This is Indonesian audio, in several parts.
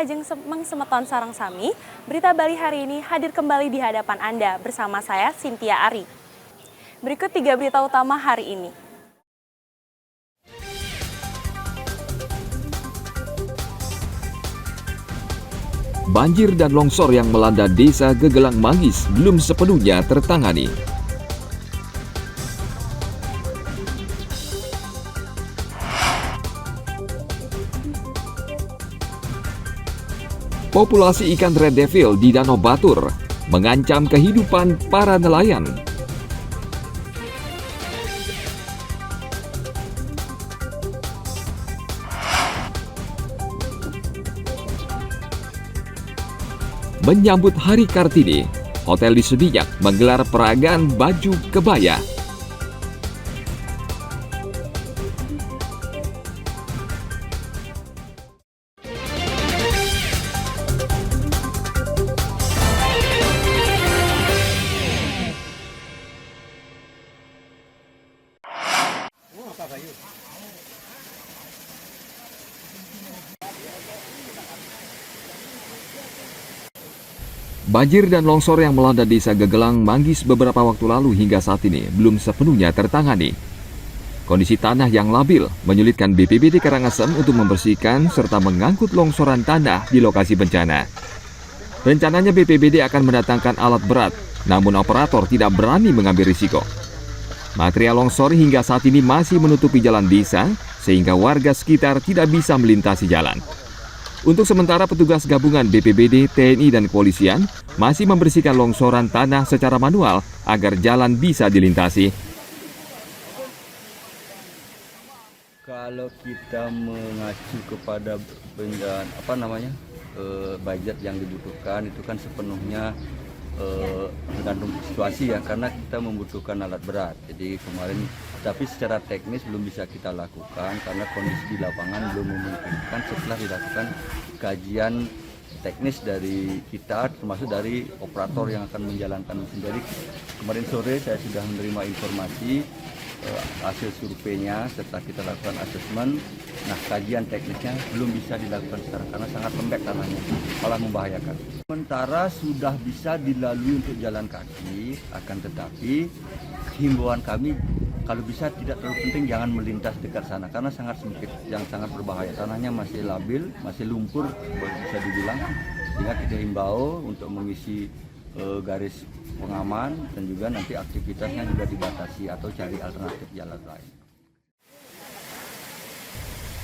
Ajeng Mengsemeton Sarang Sami, Berita Bali hari ini hadir kembali di hadapan Anda bersama saya, Cynthia Ari. Berikut 3 berita utama hari ini. Banjir dan longsor yang melanda desa Gegelang Manggis belum sepenuhnya tertangani. Populasi ikan red devil di Danau Batur mengancam kehidupan para nelayan. Menyambut Hari Kartini, hotel di Sudiak menggelar peragaan baju kebaya. Banjir dan longsor yang melanda desa Gegelang Manggis beberapa waktu lalu hingga saat ini belum sepenuhnya tertangani. Kondisi tanah yang labil menyulitkan BPBD Karangasem untuk membersihkan serta mengangkut longsoran tanah di lokasi bencana. Rencananya BPBD akan mendatangkan alat berat, namun operator tidak berani mengambil risiko. Material longsor hingga saat ini masih menutupi jalan desa, sehingga warga sekitar tidak bisa melintasi jalan. Untuk sementara petugas gabungan BPBD, TNI, dan kepolisian masih membersihkan longsoran tanah secara manual agar jalan bisa dilintasi. Kalau kita mengacu kepada budget yang dibutuhkan itu kan sepenuhnya tergantung situasi ya, karena kita membutuhkan alat berat. Jadi kemarin, tapi secara teknis belum bisa kita lakukan karena kondisi di lapangan belum memungkinkan setelah dilakukan kajian teknis dari kita, termasuk dari operator yang akan menjalankan mesin. Jadi kemarin sore saya sudah menerima informasi hasil surveinya setelah kita lakukan asesmen. Nah, kajian teknisnya belum bisa dilakukan sekarang karena sangat lembek tanahnya, malah membahayakan. Sementara sudah bisa dilalui untuk jalan kaki, akan tetapi himbauan kami kalau bisa tidak terlalu penting jangan melintas dekat sana karena sangat sempit, yang sangat berbahaya. Tanahnya masih labil, masih lumpur bisa dibilang, sehingga kita himbau untuk mengisi garis pengaman dan juga nanti aktivitasnya juga dibatasi atau cari alternatif jalan lain.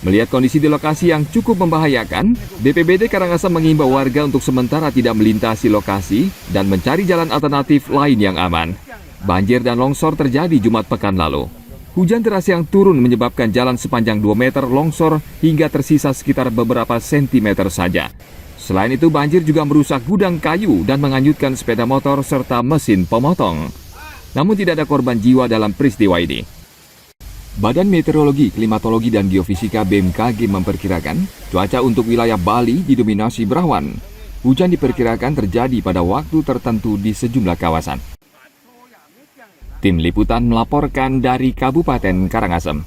Melihat kondisi di lokasi yang cukup membahayakan, BPBD Karangasem mengimbau warga untuk sementara tidak melintasi lokasi dan mencari jalan alternatif lain yang aman. Banjir dan longsor terjadi Jumat pekan lalu. Hujan deras yang turun menyebabkan jalan sepanjang 2 meter longsor hingga tersisa sekitar beberapa sentimeter saja. Selain itu, banjir juga merusak gudang kayu dan menghanyutkan sepeda motor serta mesin pemotong. Namun tidak ada korban jiwa dalam peristiwa ini. Badan Meteorologi, Klimatologi, dan Geofisika BMKG memperkirakan cuaca untuk wilayah Bali didominasi berawan. Hujan diperkirakan terjadi pada waktu tertentu di sejumlah kawasan. Tim Liputan melaporkan dari Kabupaten Karangasem.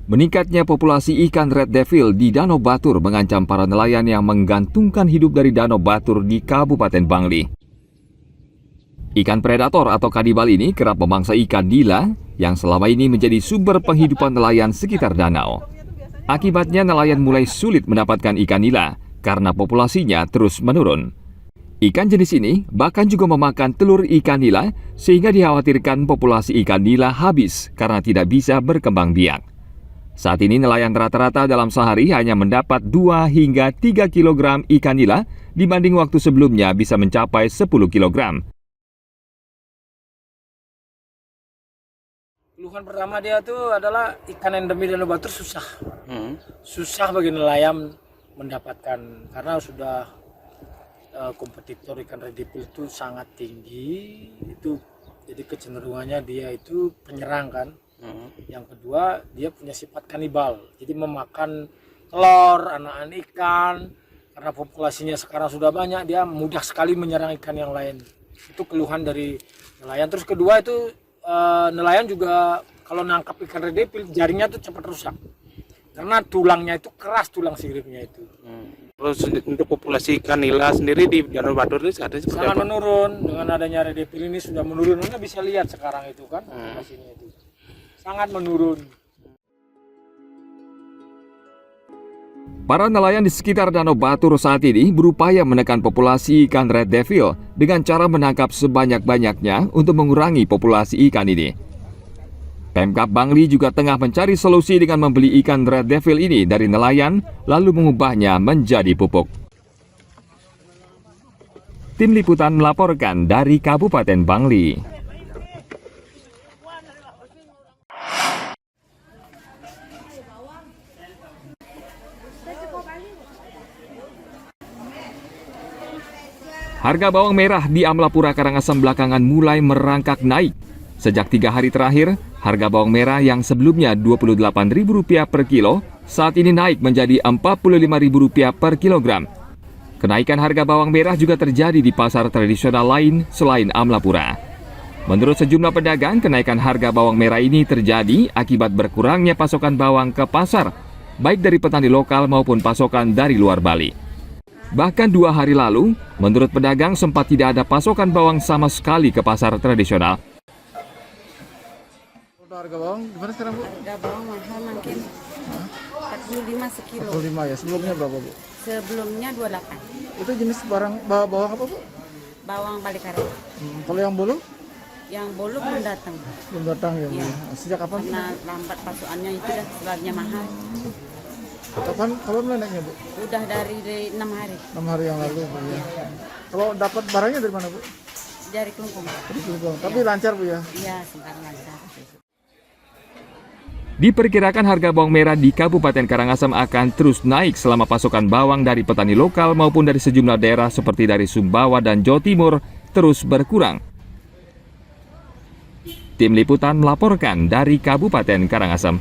Meningkatnya populasi ikan red devil di Danau Batur mengancam para nelayan yang menggantungkan hidup dari Danau Batur di Kabupaten Bangli. Ikan predator atau kanibal ini kerap memangsa ikan nila yang selama ini menjadi sumber penghidupan nelayan sekitar danau. Akibatnya nelayan mulai sulit mendapatkan ikan nila karena populasinya terus menurun. Ikan jenis ini bahkan juga memakan telur ikan nila sehingga dikhawatirkan populasi ikan nila habis karena tidak bisa berkembang biak. Saat ini nelayan rata-rata dalam sehari hanya mendapat 2 hingga 3 kg ikan nila dibanding waktu sebelumnya bisa mencapai 10 kg. Keluhan pertama dia tuh adalah ikan endemi Danau Batur susah. Susah bagi nelayan mendapatkan karena sudah kompetitor ikan red devil itu sangat tinggi. Itu jadi kecenderungannya dia itu penyerang kan. Yang kedua, dia punya sifat kanibal, jadi memakan telur, anak-anak ikan. Karena populasinya sekarang sudah banyak, dia mudah sekali menyerang ikan yang lain. Itu keluhan dari nelayan. Terus kedua itu nelayan juga kalau nangkap ikan red devil jaringnya tuh cepat rusak. Karena tulangnya itu keras, tulang siripnya itu. Terus untuk populasi ikan nila sendiri di Danau Batur ini ada seperti Sangat apa? menurun. Dengan adanya red devil ini sudah menurun. Anda bisa lihat sekarang itu kan populasinya itu. Sangat menurun. Para nelayan di sekitar Danau Batur saat ini berupaya menekan populasi ikan red devil dengan cara menangkap sebanyak-banyaknya untuk mengurangi populasi ikan ini. Pemkab Bangli juga tengah mencari solusi dengan membeli ikan red devil ini dari nelayan lalu mengubahnya menjadi pupuk. Tim Liputan melaporkan dari Kabupaten Bangli. Harga bawang merah di Amlapura Karangasem belakangan mulai merangkak naik. Sejak 3 hari terakhir, harga bawang merah yang sebelumnya Rp28.000 per kilo, saat ini naik menjadi Rp45.000 per kilogram. Kenaikan harga bawang merah juga terjadi di pasar tradisional lain selain Amlapura. Menurut sejumlah pedagang, kenaikan harga bawang merah ini terjadi akibat berkurangnya pasokan bawang ke pasar, baik dari petani lokal maupun pasokan dari luar Bali. Bahkan 2 hari lalu, menurut pedagang sempat tidak ada pasokan bawang sama sekali ke pasar tradisional. Harga bawang gimana sekarang, Bu? Harga bawang mahal makin 45 sekilo. 45 ya. Sebelumnya berapa, Bu? Sebelumnya 28. Itu jenis barang bawang apa, Bu? Bawang Balikara. Kalau yang bolu? Yang bolu belum datang. Belum datang ya, Bu. Iya. Sejak kapan? Karena lambat pasokannya itu dah sebabnya mahal. Kapan naiknya, Bu? Udah dari 6 hari 6 hari yang lalu, Bu. Ya. Kalau dapat barangnya dari mana, Bu? dari Kelungkung. Dari Kelungkung. Tapi lancar, Bu ya? Iya, sekarang lancar. Diperkirakan harga bawang merah di Kabupaten Karangasem akan terus naik selama pasokan bawang dari petani lokal maupun dari sejumlah daerah seperti dari Sumbawa dan Jawa Timur terus berkurang. Tim Liputan melaporkan dari Kabupaten Karangasem.